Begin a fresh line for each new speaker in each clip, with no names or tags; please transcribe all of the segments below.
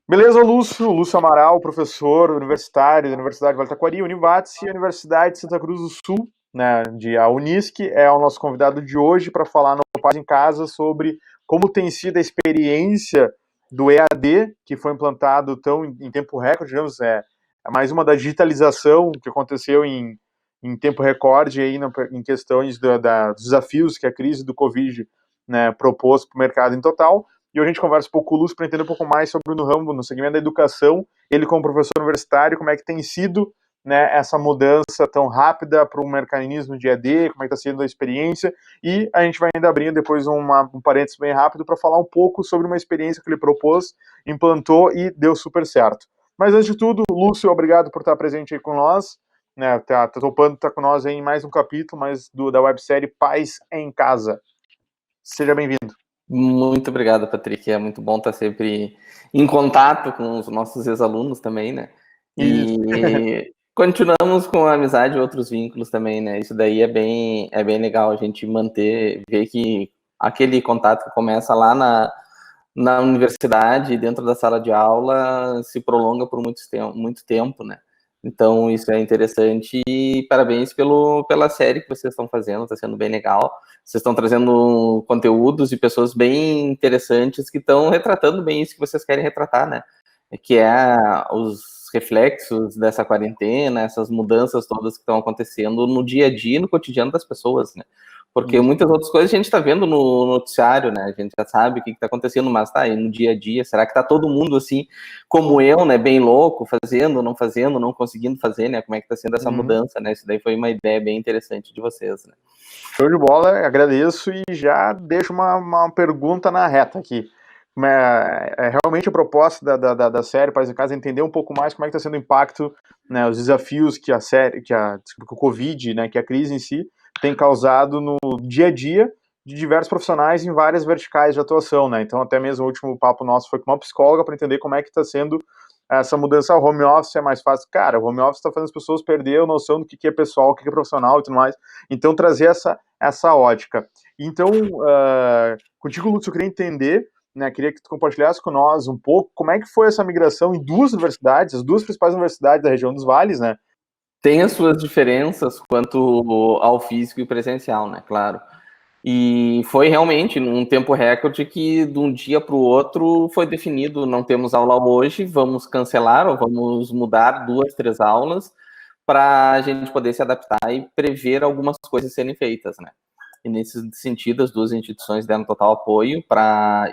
Beleza, Lúcio? Lúcio Amaral, professor universitário da Universidade de Vale do Taquari, Univates e Universidade de Santa Cruz do Sul, né, a Unisc, é o nosso convidado de hoje para falar no Paz em Casa sobre como tem sido a experiência do EAD, que foi implantado tão em tempo recorde, digamos, é mais uma da digitalização que aconteceu em tempo recorde aí em questões dos desafios que a crise do Covid, né, propôs para o mercado em total. E hoje a gente conversa um pouco com o Lúcio para entender um pouco mais sobre no ramo, no segmento da educação, ele como professor universitário, como é que tem sido, né, essa mudança tão rápida para um mecanismo de EAD, como é que está sendo a experiência, e a gente vai ainda abrindo depois um parênteses bem rápido para falar um pouco sobre uma experiência que ele propôs, implantou e deu super certo. Mas antes de tudo, Lúcio, obrigado por estar presente aí com nós, né, tá topando estar com nós aí em mais um capítulo da websérie Paz em Casa. Seja bem-vindo.
Muito obrigado, Patrick. É muito bom estar sempre em contato com os nossos ex-alunos também, né? E continuamos com a amizade e outros vínculos também, né? Isso daí é bem legal a gente manter, ver que aquele contato que começa lá na universidade, dentro da sala de aula, se prolonga por muito tempo, né? Então, isso é interessante e parabéns pela série que vocês estão fazendo, está sendo bem legal. Vocês estão trazendo conteúdos e pessoas bem interessantes que estão retratando bem isso que vocês querem retratar, né? Que é os reflexos dessa quarentena, essas mudanças todas que estão acontecendo no dia a dia, no cotidiano das pessoas, né? Porque muitas outras coisas a gente está vendo no noticiário, né? A gente já sabe o que está acontecendo, mas tá aí no dia a dia. Será que está todo mundo assim, como eu, né? Bem louco, fazendo, não conseguindo fazer, né? Como é que está sendo essa mudança, né? Isso daí foi uma ideia bem interessante de vocês, né?
Show de bola, agradeço e já deixo uma pergunta na reta aqui. Realmente a proposta da série Paz em Casa é entender um pouco mais como é que está sendo o impacto, né, os desafios que a série, que o Covid, né, que a crise em si tem causado no dia a dia de diversos profissionais em várias verticais de atuação, né? Então até mesmo o último papo nosso foi com uma psicóloga para entender como é que está sendo essa mudança ao home office. É mais fácil. Cara, o home office está fazendo as pessoas perder a noção do que é pessoal, o que é profissional e tudo mais. Então trazer essa ótica. Então, contigo, Lúcio, eu queria entender, né, queria que tu compartilhasse com nós um pouco como é que foi essa migração em duas universidades, as duas principais universidades da região dos vales, né?
Tem as suas diferenças quanto ao físico e presencial, né? Claro. E foi realmente num tempo recorde que de um dia para o outro foi definido, não temos aula hoje, vamos cancelar ou vamos mudar 2, 3 aulas para a gente poder se adaptar e prever algumas coisas serem feitas, né? E nesse sentido, as duas instituições deram total apoio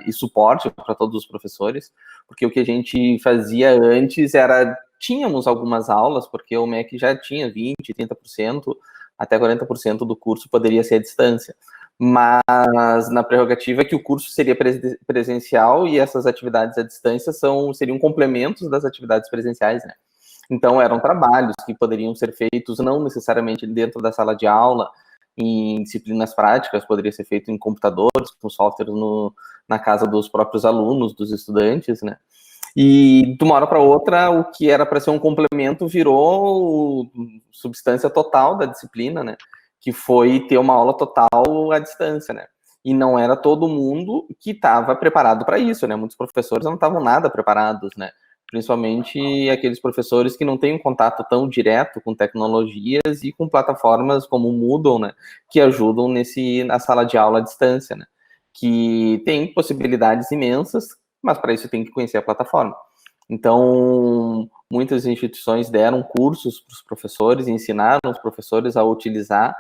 e suporte para todos os professores, porque o que a gente fazia antes era, tínhamos algumas aulas, porque o MEC já tinha 20%, 30%, até 40% do curso poderia ser à distância, mas na prerrogativa que o curso seria presencial e essas atividades à distância seriam complementos das atividades presenciais, né? Então, eram trabalhos que poderiam ser feitos não necessariamente dentro da sala de aula, em disciplinas práticas, poderia ser feito em computadores, com software na casa dos próprios alunos, dos estudantes, né? E de uma hora para outra, o que era para ser um complemento virou substância total da disciplina, né? Que foi ter uma aula total à distância, né? E não era todo mundo que estava preparado para isso, né? Muitos professores não estavam nada preparados, né? Principalmente aqueles professores que não têm um contato tão direto com tecnologias e com plataformas como o Moodle, né? Que ajudam na sala de aula à distância, né? Que tem possibilidades imensas, mas para isso tem que conhecer a plataforma. Então, muitas instituições deram cursos para os professores, ensinaram os professores a utilizar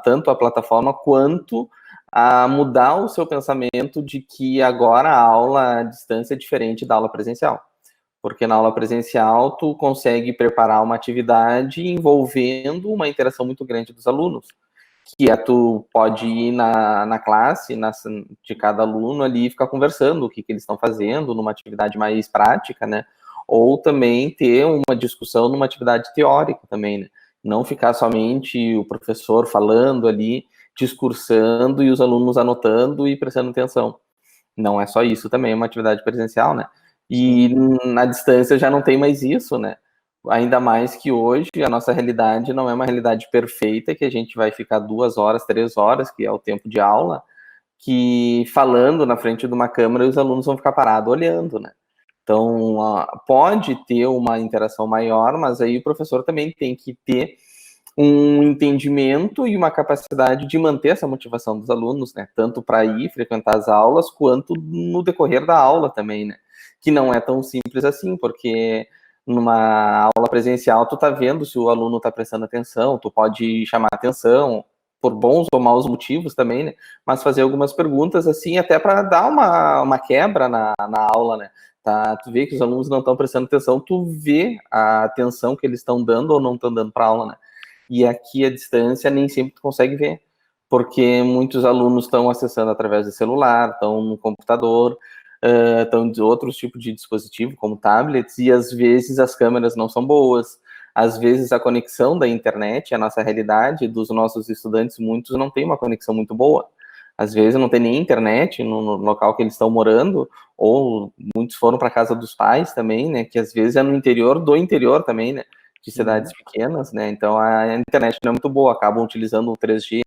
tanto a plataforma quanto a mudar o seu pensamento de que agora a aula à distância é diferente da aula presencial. Porque na aula presencial tu consegue preparar uma atividade envolvendo uma interação muito grande dos alunos, que tu pode ir na classe de cada aluno ali e ficar conversando o que eles estão fazendo numa atividade mais prática, né? Ou também ter uma discussão numa atividade teórica também, né? Não ficar somente o professor falando ali, discursando e os alunos anotando e prestando atenção. Não é só isso, também é uma atividade presencial, né? E na distância já não tem mais isso, né? Ainda mais que hoje a nossa realidade não é uma realidade perfeita, que a gente vai ficar 2 horas, 3 horas, que é o tempo de aula, que falando na frente de uma câmera e os alunos vão ficar parados olhando, né? Então, pode ter uma interação maior, mas aí o professor também tem que ter um entendimento e uma capacidade de manter essa motivação dos alunos, né? Tanto para ir frequentar as aulas, quanto no decorrer da aula também, né? Que não é tão simples assim, porque numa aula presencial tu tá vendo se o aluno tá prestando atenção, tu pode chamar atenção, por bons ou maus motivos também, né? Mas fazer algumas perguntas, assim, até para dar uma quebra na aula, né? Tá, tu vê que os alunos não estão prestando atenção, tu vê a atenção que eles estão dando ou não estão dando para a aula, né? E aqui a distância nem sempre tu consegue ver, porque muitos alunos estão acessando através do celular, estão no computador, estão de outros tipos de dispositivo, como tablets, e às vezes as câmeras não são boas, às vezes a conexão da internet, a nossa realidade dos nossos estudantes, muitos não tem uma conexão muito boa. Às vezes não tem nem internet no local que eles estão morando, ou muitos foram para casa dos pais também, né? Que às vezes é no interior do interior também, né? De cidades pequenas, né? Então a internet não é muito boa, acabam utilizando o 3G,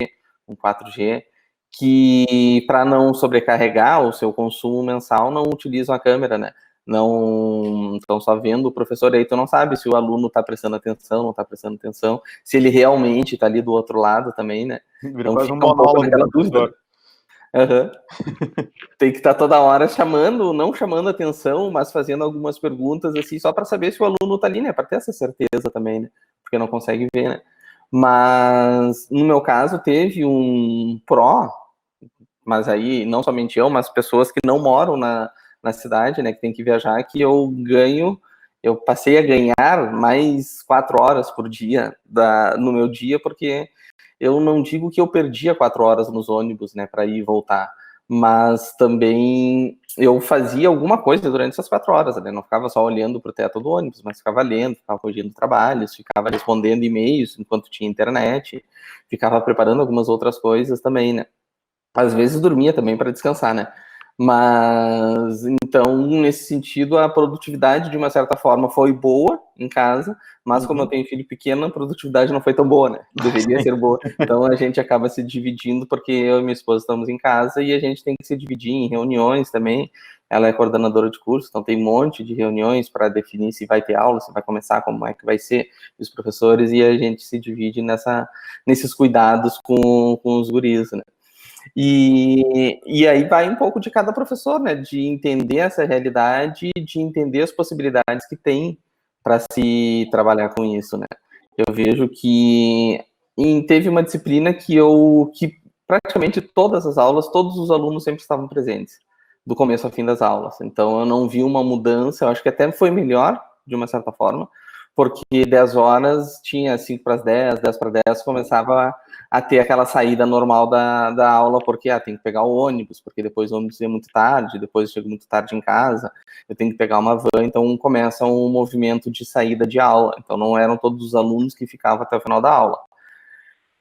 um 4G, que para não sobrecarregar o seu consumo mensal, não utilizam a câmera, né? Não estão só vendo o professor, aí tu não sabe se o aluno está prestando atenção, não está prestando atenção, se ele realmente está ali do outro lado também, né?
Vira
Então
quase um
fica um pouco
monólogo do
naquela dúvida, né?
professor.
Uhum. Tem que estar toda hora chamando, não chamando atenção, mas fazendo algumas perguntas assim, só para saber se o aluno está ali, né? Para ter essa certeza também, né? Porque não consegue ver, né? Mas no meu caso teve um pró, mas aí não somente eu, mas pessoas que não moram na cidade, né? Que tem que viajar, que eu passei a ganhar mais 4 horas por dia no meu dia, porque eu não digo que eu perdia 4 horas nos ônibus, né, para ir e voltar, mas também eu fazia alguma coisa durante essas 4 horas, né? Não ficava só olhando para o teto do ônibus, mas ficava lendo, ficava corrigindo trabalhos, ficava respondendo e-mails enquanto tinha internet, ficava preparando algumas outras coisas também, né? Às vezes dormia também para descansar, né? Mas então, nesse sentido, a produtividade de uma certa forma foi boa em casa, mas como eu tenho filho pequeno, a produtividade não foi tão boa, né? Deveria ser boa. Então a gente acaba se dividindo, porque eu e minha esposa estamos em casa e a gente tem que se dividir em reuniões também. Ela é coordenadora de curso, então tem um monte de reuniões para definir se vai ter aula, se vai começar, como é que vai ser, os professores, e a gente se divide nesses cuidados com os guris, né? E aí vai um pouco de cada professor, né? De entender essa realidade, de entender as possibilidades que tem para se trabalhar com isso, né? Eu vejo que teve uma disciplina que praticamente todas as aulas, todos os alunos sempre estavam presentes, do começo ao fim das aulas. Então eu não vi uma mudança, eu acho que até foi melhor, de uma certa forma, porque 10 horas tinha 5 para as 10, 10 para 10, começava a ter aquela saída normal da aula, porque tem que pegar o ônibus, porque depois o ônibus é muito tarde, depois eu chego muito tarde em casa, eu tenho que pegar uma van, então começa um movimento de saída de aula. Então não eram todos os alunos que ficavam até o final da aula.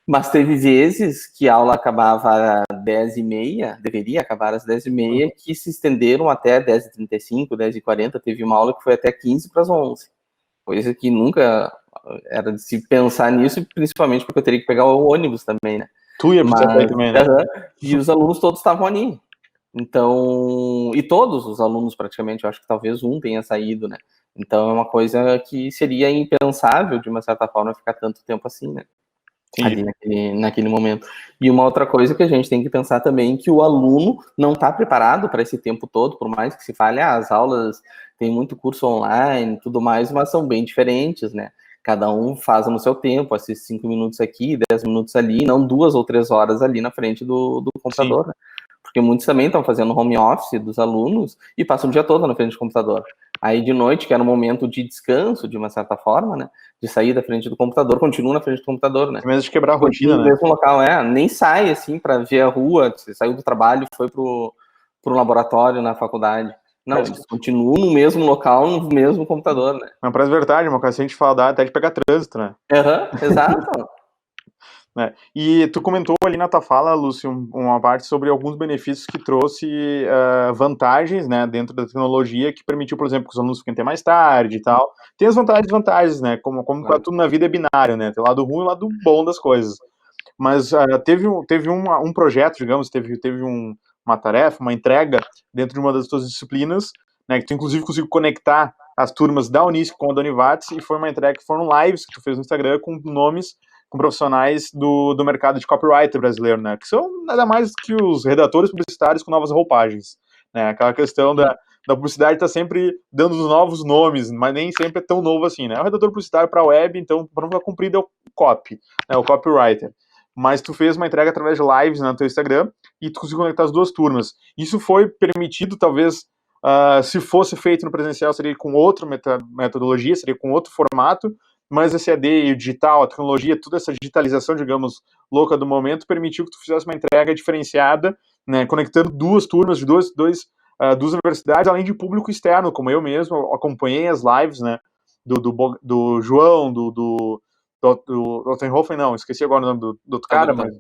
Mas teve vezes que a aula acabava às 10h30, deveria acabar às 10h30, que se estenderam até 10h35, 10h40, teve uma aula que foi até 15 para as 11. Coisa que nunca era de se pensar nisso, principalmente porque eu teria que pegar o ônibus também, né?
Tu ia precisar sair também, né?
E os alunos todos estavam ali. Então, e todos os alunos praticamente, eu acho que talvez um tenha saído, né? Então é uma coisa que seria impensável, de uma certa forma, ficar tanto tempo assim, né? Ali naquele momento. E uma outra coisa que a gente tem que pensar também, que o aluno não está preparado para esse tempo todo, por mais que se fale, as aulas tem muito curso online, tudo mais, mas são bem diferentes, né? Cada um faz no seu tempo, assiste 5 minutos aqui, 10 minutos ali, não 2 ou 3 horas ali na frente do computador, né? Porque muitos também estão fazendo home office dos alunos e passam o dia todo na frente do computador. Aí de noite, que era um momento de descanso, de uma certa forma, né? De sair da frente do computador, continua na frente do computador, né?
Tem medo de quebrar a rotina,
no
né?
mesmo local, nem sai assim para ver a rua, você saiu do trabalho e foi pro laboratório na faculdade. Não, eles continuam no mesmo local, no mesmo computador, né?
Mas parece verdade, uma coisa que a gente fala, dá até de pegar trânsito, né?
Exato.
E tu comentou ali na tua fala, Lúcio, uma parte sobre alguns benefícios que trouxe vantagens, né, dentro da tecnologia, que permitiu, por exemplo, que os alunos fiquem até mais tarde e tal. Tem as vantagens e desvantagens, né, como tudo na vida é binário, né, tem o lado ruim e o lado bom das coisas. Mas teve um projeto, digamos, teve uma tarefa, uma entrega dentro de uma das tuas disciplinas, né, que tu inclusive conseguiu conectar as turmas da Unisc com a da Univates, e foi uma entrega que foram lives que tu fez no Instagram com nomes, com profissionais do mercado de copywriter brasileiro, né, que são nada mais que os redatores publicitários com novas roupagens, né, aquela questão da publicidade tá sempre dando os novos nomes, mas nem sempre é tão novo assim, né, o redator publicitário para a web, então, para não ficar comprido, é o copy, né, o copywriter. Mas tu fez uma entrega através de lives, né, no teu Instagram, e tu conseguiu conectar as duas turmas. Isso foi permitido, talvez, se fosse feito no presencial, seria com outra metodologia, seria com outro formato, mas esse AD e o digital, a tecnologia, toda essa digitalização, digamos, louca do momento, permitiu que tu fizesse uma entrega diferenciada, né, conectando duas turmas de duas universidades, além de público externo, como eu mesmo, acompanhei as lives, né, do João, do Rottenhofen, não, esqueci agora o nome do outro cara, mas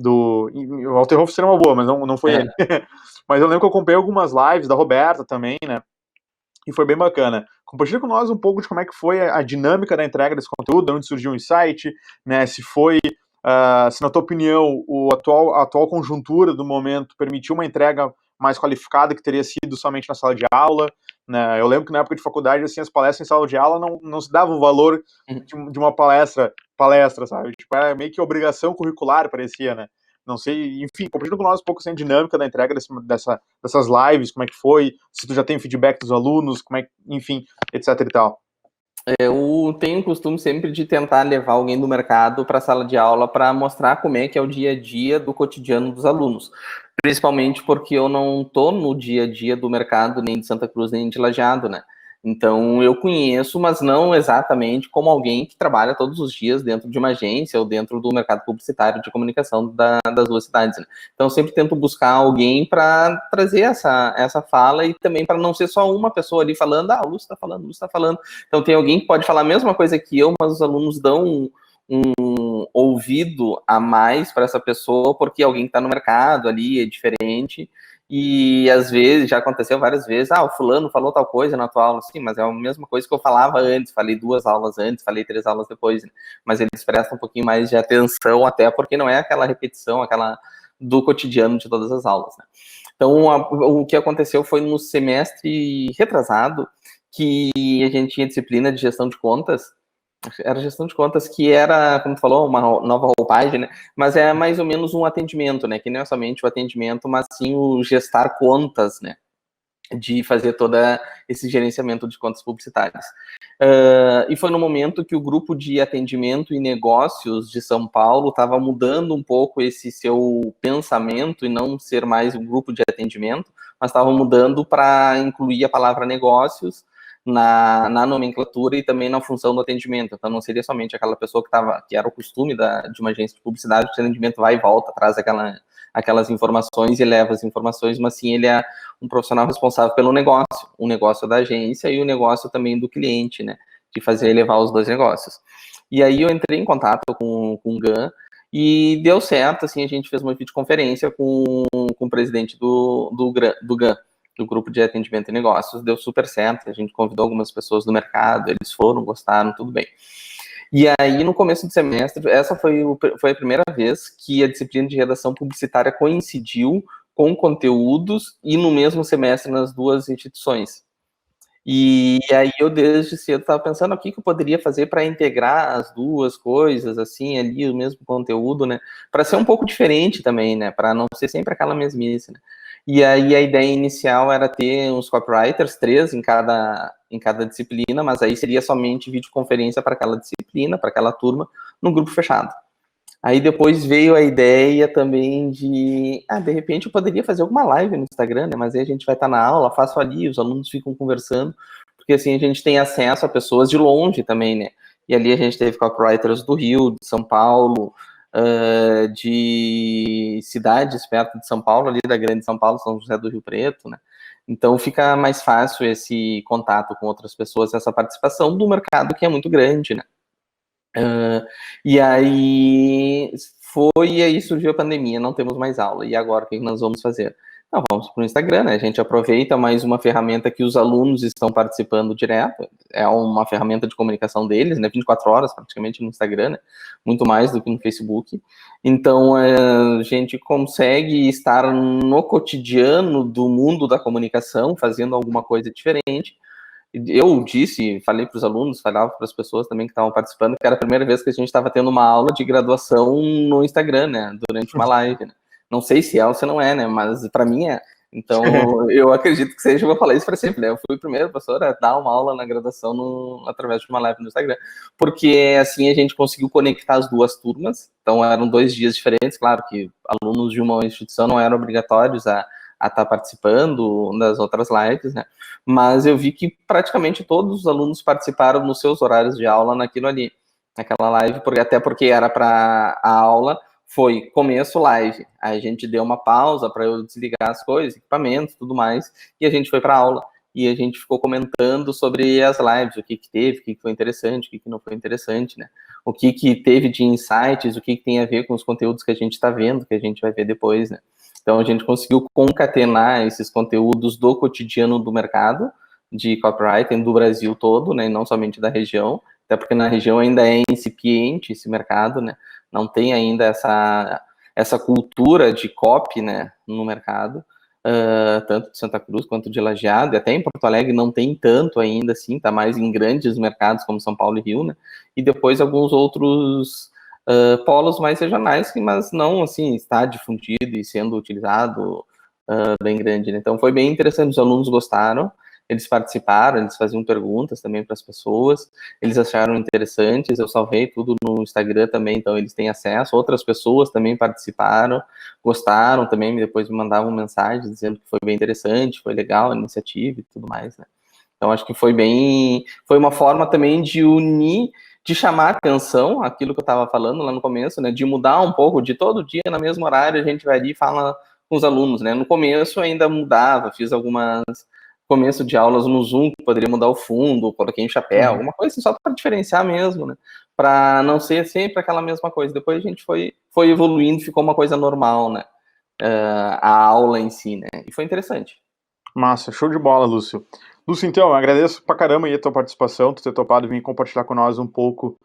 o Rottenhofen seria uma boa, mas não foi ele. Mas eu lembro que eu acompanhei algumas lives da Roberta também, né, e foi bem bacana. Compartilha com nós um pouco de como é que foi a dinâmica da entrega desse conteúdo, de onde surgiu o insight, né, se na tua opinião, a atual conjuntura do momento permitiu uma entrega mais qualificada que teria sido somente na sala de aula, né? Eu lembro que na época de faculdade, assim, as palestras em sala de aula não se dava o valor de uma palestra, sabe? Tipo, era meio que obrigação curricular, parecia, né? Não sei, enfim, compartilha com nós um pouco assim, a dinâmica da entrega dessas lives, como é que foi, se tu já tem feedback dos alunos, como é que, enfim, etc e tal.
Eu tenho o costume sempre de tentar levar alguém do mercado para a sala de aula para mostrar como é que é o dia a dia do cotidiano dos alunos. Principalmente porque eu não estou no dia a dia do mercado, nem de Santa Cruz, nem de Lajeado, né? Então, eu conheço, mas não exatamente como alguém que trabalha todos os dias dentro de uma agência ou dentro do mercado publicitário de comunicação das duas cidades, né? Então, eu sempre tento buscar alguém para trazer essa fala e também para não ser só uma pessoa ali falando, o Lúcio está falando, o Lúcio está falando. Então, tem alguém que pode falar a mesma coisa que eu, mas os alunos dão um ouvido a mais para essa pessoa, porque alguém que está no mercado ali é diferente. E às vezes, já aconteceu várias vezes, o fulano falou tal coisa na tua aula, sim, mas é a mesma coisa que eu falava antes, falei 2 aulas antes, falei 3 aulas depois, né? Mas eles prestam um pouquinho mais de atenção, até porque não é aquela repetição, aquela do cotidiano de todas as aulas, né? Então, o que aconteceu foi no semestre retrasado, que a gente tinha disciplina de gestão de contas, era gestão de contas, que era, como tu falou, uma nova roupagem, né? Mas é mais ou menos um atendimento, né? Que não é somente o atendimento, mas sim o gestar contas, né? De fazer todo esse gerenciamento de contas publicitárias. E foi no momento que o grupo de atendimento e negócios de São Paulo estava mudando um pouco esse seu pensamento e não ser mais um grupo de atendimento, mas estava mudando para incluir a palavra negócios na nomenclatura e também na função do atendimento. Então, não seria somente aquela pessoa que era o costume de uma agência de publicidade, o atendimento vai e volta, traz aquelas informações e leva as informações, mas sim ele é um profissional responsável pelo negócio, o negócio da agência e o negócio também do cliente, né, de fazer elevar os dois negócios. E aí eu entrei em contato com o GAN e deu certo, assim, a gente fez uma videoconferência com o presidente do GAN, do grupo de atendimento e negócios, deu super certo, a gente convidou algumas pessoas do mercado, eles foram, gostaram, tudo bem. E aí, no começo do semestre, essa foi a primeira vez que a disciplina de redação publicitária coincidiu com conteúdos e no mesmo semestre nas duas instituições. E aí eu desde cedo estava pensando o que eu poderia fazer para integrar as duas coisas, assim, ali, o mesmo conteúdo, né? Para ser um pouco diferente também, né? Para não ser sempre aquela mesmice, né? E aí a ideia inicial era ter uns copywriters, 3 em cada disciplina, mas aí seria somente videoconferência para aquela disciplina, para aquela turma, num grupo fechado. Aí depois veio a ideia também de repente eu poderia fazer alguma live no Instagram, né? Mas aí a gente vai estar na aula, faço ali, os alunos ficam conversando, porque assim a gente tem acesso a pessoas de longe também, né? E ali a gente teve copywriters do Rio, de São Paulo, de cidades perto de São Paulo, ali da Grande São Paulo, São José do Rio Preto, né? Então fica mais fácil esse contato com outras pessoas, essa participação do mercado que é muito grande, né? E aí surgiu a pandemia, não temos mais aula. E agora o que nós vamos fazer? Não, vamos para o Instagram, né? A gente aproveita mais uma ferramenta que os alunos estão participando direto. É uma ferramenta de comunicação deles, né? 24 horas praticamente no Instagram, né? Muito mais do que no Facebook. Então, a gente consegue estar no cotidiano do mundo da comunicação, fazendo alguma coisa diferente. Eu falei para os alunos, falava para as pessoas também que estavam participando, que era a primeira vez que a gente estava tendo uma aula de graduação no Instagram, né? Durante uma live, né? Não sei se é ou se não é, né? Mas para mim é. Então, eu acredito que seja, eu vou falar isso para sempre, né? Eu fui o primeiro professor a dar uma aula na graduação através de uma live no Instagram, porque assim a gente conseguiu conectar as duas turmas. Então, eram 2 dias diferentes, claro que alunos de uma instituição não eram obrigatórios a estar participando das outras lives, né? Mas eu vi que praticamente todos os alunos participaram nos seus horários de aula naquilo ali, naquela live, até porque era para a aula, foi começo live, aí a gente deu uma pausa para eu desligar as coisas, equipamentos, tudo mais, e a gente foi para a aula, e a gente ficou comentando sobre as lives, o que teve, o que foi interessante, o que não foi interessante, né? O que teve de insights, o que tem a ver com os conteúdos que a gente está vendo, que a gente vai ver depois, né? Então, a gente conseguiu concatenar esses conteúdos do cotidiano do mercado de copywriting do Brasil todo, né, e não somente da região, até porque na região ainda é incipiente esse mercado, né, não tem ainda essa cultura de copy, né, no mercado, tanto de Santa Cruz quanto de Lajeado, e até em Porto Alegre não tem tanto ainda, assim, tá mais em grandes mercados como São Paulo e Rio, né, e depois alguns outros polos mais regionais, mas não, assim, está difundido e sendo utilizado bem grande, né? Então, foi bem interessante, os alunos gostaram, eles participaram, eles faziam perguntas também para as pessoas, eles acharam interessantes, eu salvei tudo no Instagram também, então eles têm acesso, outras pessoas também participaram, gostaram também, depois me mandavam mensagens dizendo que foi bem interessante, foi legal a iniciativa e tudo mais, né? Então, acho que foi uma forma também de unir, de chamar atenção, aquilo que eu estava falando lá no começo, né, de mudar um pouco, de todo dia, no mesmo horário, a gente vai ali e fala com os alunos, né, no começo ainda mudava, fiz começo de aulas no Zoom, que poderia mudar o fundo, coloquei um chapéu, alguma coisa assim, só para diferenciar mesmo, né, para não ser sempre aquela mesma coisa. Depois a gente foi evoluindo, ficou uma coisa normal, né, a aula em si, né, e foi interessante.
Massa, show de bola, Lúcio. Lúcio, então, eu agradeço pra caramba aí a tua participação, tu ter topado vir compartilhar com nós um pouco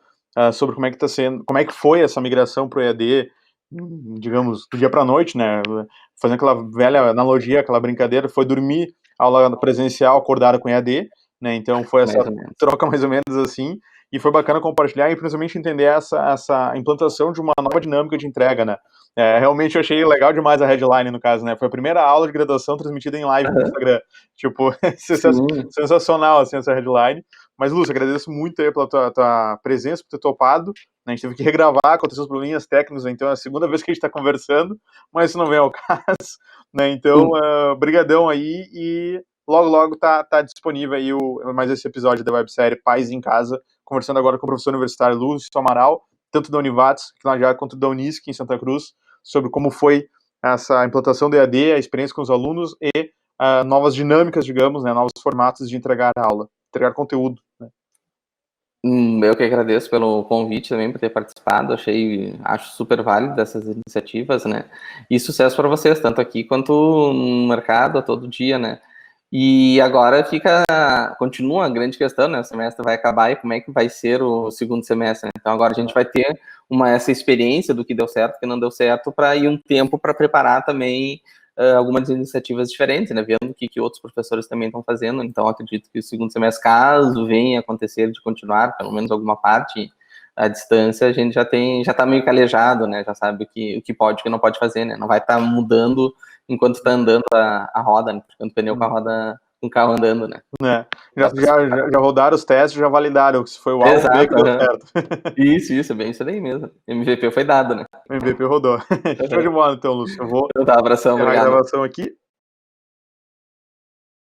sobre como é que tá sendo, como é que foi essa migração pro EAD, digamos, do dia pra noite, né? Fazendo aquela velha analogia, aquela brincadeira, foi dormir aula presencial, acordar com EAD, né? Então foi essa troca mais ou menos assim, e foi bacana compartilhar e principalmente entender essa implantação de uma nova dinâmica de entrega, né? Realmente eu achei legal demais a headline, no caso, né? Foi a primeira aula de graduação transmitida em live no Instagram. Tipo, sensacional, assim, essa headline. Mas, Lúcio, agradeço muito aí pela tua presença, por ter topado. A gente teve que regravar, aconteceu os probleminhas técnicos, então é a segunda vez que a gente está conversando, mas isso não vem ao caso, né? Então, brigadão aí e logo tá disponível aí mais esse episódio da websérie Pais em Casa, conversando agora com o professor universitário Lúcio Amaral, tanto da Univates, que lá já, quanto da Unisc, em Santa Cruz, sobre como foi essa implantação do EAD, a experiência com os alunos e novas dinâmicas, digamos, né, novos formatos de entregar a aula, entregar conteúdo, né.
Eu que agradeço pelo convite também, por ter participado, acho super válido dessas iniciativas, né, e sucesso para vocês, tanto aqui quanto no mercado, a todo dia, né, e agora continua a grande questão, né, o semestre vai acabar e como é que vai ser o segundo semestre, né? Então agora a gente vai ter essa experiência do que deu certo, que não deu certo, para ir um tempo para preparar também algumas iniciativas diferentes, né, vendo o que outros professores também estão fazendo. Então acredito que o segundo semestre, caso venha acontecer de continuar, pelo menos alguma parte à distância, a gente já está meio calejado, né, já sabe o que pode e o que não pode fazer, né, não vai estar mudando enquanto está andando a roda, né, trocando pneu com a roda, com o carro andando, né.
Já rodaram os testes, já validaram se foi o A ou o B que deu certo.
Isso, bem isso daí mesmo. MVP foi dado, né.
O MVP rodou. Show de bola, então, Lúcio. Eu vou
Então tá, abração, obrigado.
a gravação aqui.